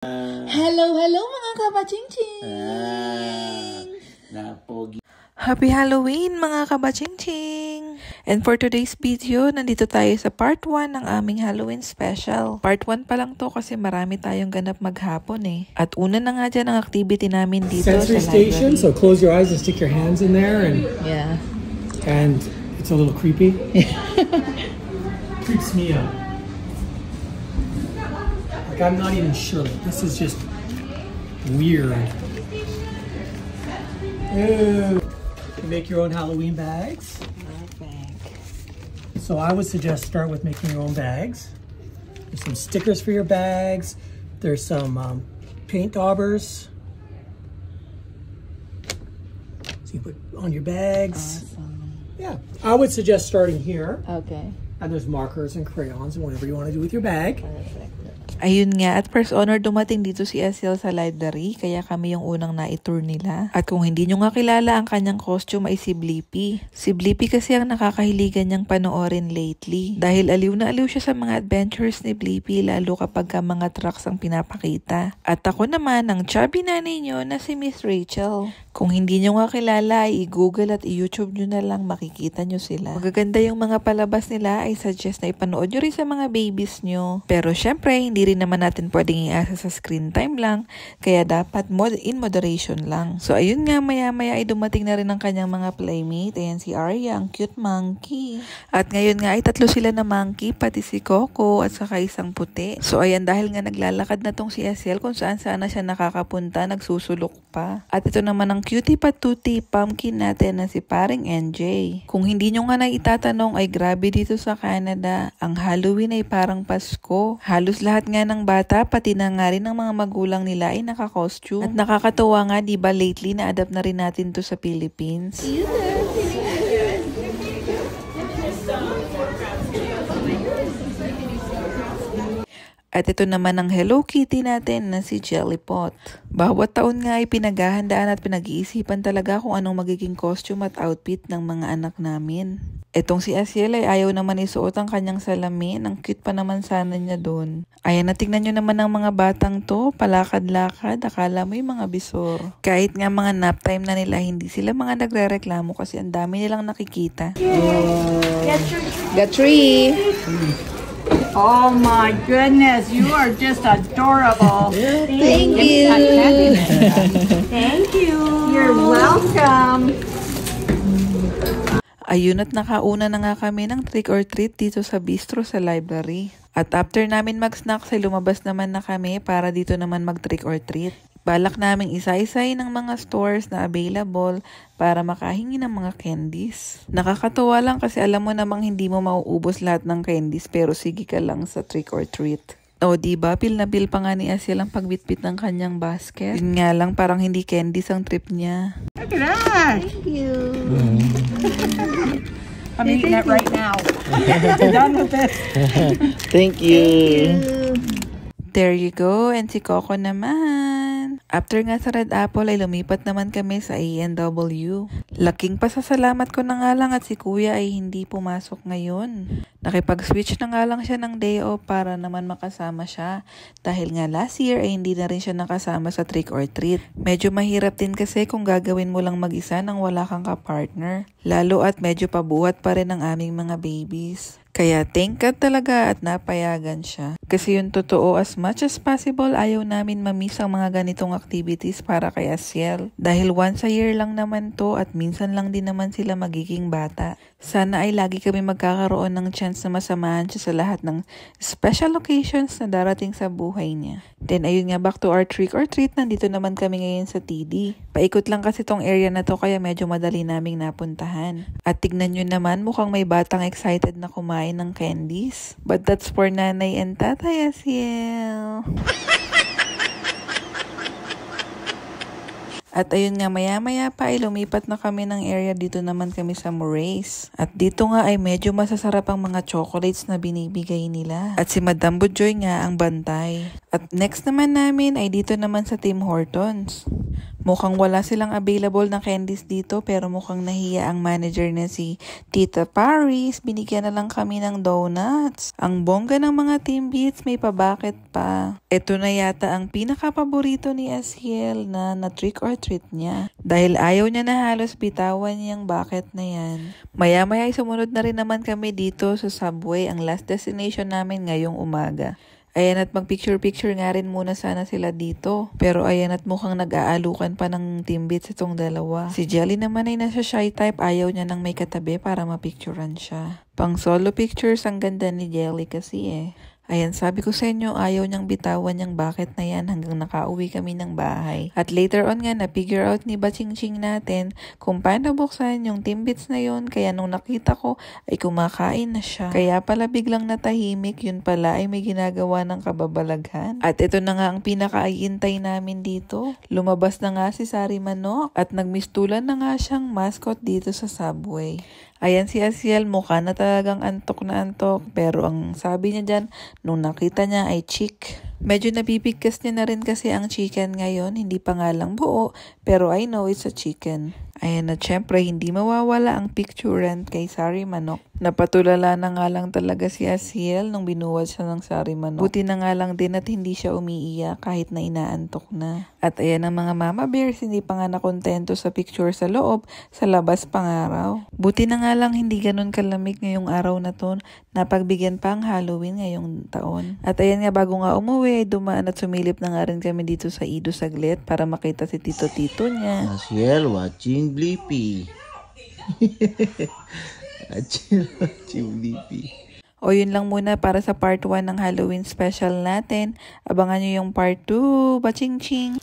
Hello mga kabachingching! Happy Halloween mga kabachingching! And for today's video, nandito tayo sa part 1 ng aming Halloween special. Part 1 pa lang to kasi marami tayong ganap maghapon eh. At una na nga dyan ang activity namin dito sensory sa station, library. so close your eyes and stick your hands in there, and it's a little creepy. Creeps me out. Like I'm not even sure. This is just weird. You make your own Halloween bags. So I would suggest start with making your own bags. There's some stickers for your bags. There's some paint daubers. So you put on your bags. Awesome. Yeah, I would suggest starting here. Okay. And there's markers and crayons and whatever you want to do with your bag. Perfect. Ayun nga, at first honor dumating dito si Asiel sa library, kaya kami yung unang na-tour nila. At kung hindi nyo nga kilala, ang kanyang costume ay si Blippi. Si Blippi kasi ang nakakahiligan niyang panoorin lately. Dahil aliw na aliw siya sa mga adventures ni Blippi, lalo kapag ka mga trucks ang pinapakita. At ako naman, ang chubby nanay nyo na si Miss Rachel. Kung hindi nyo nga kilala, i-google at i-YouTube nyo na lang, makikita nyo sila. Magaganda yung mga palabas nila, ay suggest na ipanood nyo rin sa mga babies nyo. Pero syempre, hindi rin naman natin pwedeng iasa sa screen time lang, kaya dapat in moderation lang. So ayun nga, maya-maya ay dumating na rin ang kanyang mga playmate. Ayan si Arya, ang cute monkey. At ngayon nga ay tatlo sila na monkey, pati si Coco at saka isang puti. So ayan, dahil nga naglalakad na tong si Asiel kung saan sana siya nakakapunta, nagsusulok pa. At ito naman ang cutie patuti pumpkin natin na si paring NJ. Kung hindi nyo nga na itatanong, ay grabe dito sa Canada, ang Halloween ay parang Pasko. Halos lahat nga ng bata, pati na nga rin ng mga magulang nila ay naka-costume. At nakakatuwa nga, diba lately na-adapt na rin natin to sa Philippines. At ito naman ang Hello Kitty natin na si Jellypot. Bawat taon nga ay pinaghahandaan at pinag-iisipan talaga kung anong magiging costume at outfit ng mga anak namin. Etong si Asiel ay ayaw naman isuot ang kanyang salamin. Ang cute pa naman sana niya doon. Ayan, natignan nyo naman ang mga batang to. Palakad-lakad. Akala mo yung mga bisor. Kahit nga mga nap time na nila, hindi sila mga nagre-reklamo kasi ang dami nilang nakikita. Got three. Oh my goodness, you are just adorable. Thank you. Thank you. You're welcome. Ayun, at nakauna na nga kami ng trick or treat dito sa bistro sa library. At after namin mag-snacks ay lumabas naman na kami para dito naman mag-trick or treat. Balak naming isa-isay ng mga stores na available para makahingi ng mga candies. Nakakatuwa lang kasi alam mo namang hindi mo mauubos lahat ng candies pero sige ka lang sa trick or treat. O diba, pil na pil pa nga ni Asiel ang pagbitbit ng kanyang basket. Yun nga lang, parang hindi candies ang trip niya. Look at that. Thank you. I'm eating it right now. I'm done with it. Thank you. There you go, and si Coco naman. After nga sa Red Apple ay lumipat naman kami sa A&W. Laking pasasalamat ko na nga lang at si Kuya ay hindi pumasok ngayon. Nakipag-switch na nga lang siya ng day off para naman makasama siya. Dahil nga last year ay hindi na rin siya nakasama sa trick or treat. Medyo mahirap din kasi kung gagawin mo lang mag-isa nang wala kang ka-partner. Lalo at medyo pabuhat pa rin ang aming mga babies. Kaya thank God talaga at napayagan siya. Kasi yung totoo, as much as possible, ayaw namin mamiss ang mga ganitong activities para kay Asiel. Dahil once a year lang naman to at minsan lang din naman sila magiging bata. Sana ay lagi kami magkakaroon ng chance na masamahan siya sa lahat ng special occasions na darating sa buhay niya. Then ayun nga, back to our trick or treat, nandito naman kami ngayon sa TD. Paikot lang kasi tong area na to kaya medyo madali naming napuntahan. At tignan nyo naman, mukhang may batang excited na kumain ng candies. But that's for Nanay and Tatay Asiel. At ayun nga, maya-maya pa ay lumipat na kami ng area, dito naman kami sa Morays. At dito nga ay medyo masasarap ang mga chocolates na binibigay nila. At si Madam Bujoy nga ang bantay. At next naman namin ay dito naman sa Tim Hortons. Mukhang wala silang available na candies dito pero mukhang nahiya ang manager na si Tita Paris. Binigyan na lang kami ng donuts. Ang bongga ng mga Timbits, may pabucket pa. Ito na yata ang pinaka-paborito ni Asiel na trick or treat niya. Dahil ayaw niya na halos bitawan niyang bucket na yan. Maya-maya ay sumunod na rin naman kami dito sa Subway, ang last destination namin ngayong umaga. Ayan at mag-picture-picture nga rin muna sana sila dito. Pero ayan at mukhang nag-aalukan pa ng Timbits itong dalawa. Si Jelly naman ay nasa shy type, ayaw niya nang may katabi para mapicturean siya. Pang solo pictures ang ganda ni Jelly kasi eh. Ayan, sabi ko sa inyo, ayaw niyang bitawan niyang bucket na yan hanggang nakauwi kami ng bahay. At later on nga, na-figure out ni Bachingching natin kung paano buksan yung Timbits na yon. Kaya nung nakita ko, ay kumakain na siya. Kaya pala biglang natahimik, yun pala ay may ginagawa ng kababalaghan. At ito na nga ang pinaka-iintay namin dito. Lumabas na nga si Sari Manok at nagmistulan na nga siyang mascot dito sa Subway. Ayan si Asiel, mukha na talagang antok na antok. Pero ang sabi niya dyan, nung nakita niya ay chick. Medyo nabibigkas niya na rin kasi ang chicken ngayon. Hindi pa nga lang buo, pero I know it's a chicken. Ayan at syempre, hindi mawawala ang picturean kay Sari Manok. Napatulala na nga lang talaga si Asiel nung binuwad siya ng Sari Manok. Buti na nga lang din at hindi siya umiiyak kahit na inaantok na. At ayan ang mga mama bears, hindi pa nga nakontento sa picture sa loob, sa labas pang araw. Buti na nga lang hindi ganun kalamig ngayong araw na to, napagbigyan pa ang Halloween ngayong taon. At ayan nga, bago nga umuwi ay dumaan at sumilip na nga rin kami dito sa Ido saglit para makita si Tito niya. Asiel watching Blippi. Asiel watching Blippi. O yun lang muna para sa part 1 ng Halloween special natin. Abangan nyo yung part 2. Baching ching!